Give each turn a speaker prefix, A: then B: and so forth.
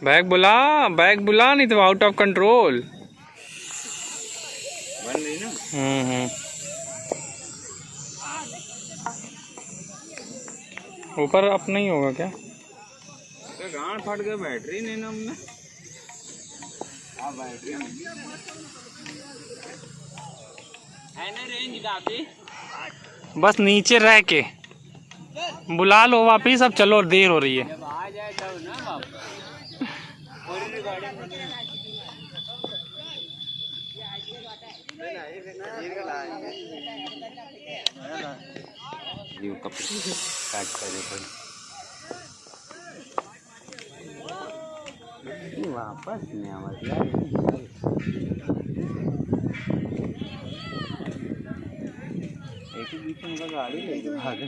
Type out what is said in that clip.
A: Bag बुला नहीं तो आउट ऑफ कंट्रोल
B: बन रही ना।
A: ऊपर अप नहीं होगा क्या?
B: गांड फट गया, बैटरी नहीं ना हमने। बैटरी है ना रेंज काफी।
A: बस नीचे रह के बुला लो वापिस, अब चलो देर हो रही है।
B: जब आ जाए तब ना वापस। वापस नहीं आवाज एक ही बीच में गाड़ी ले भागे।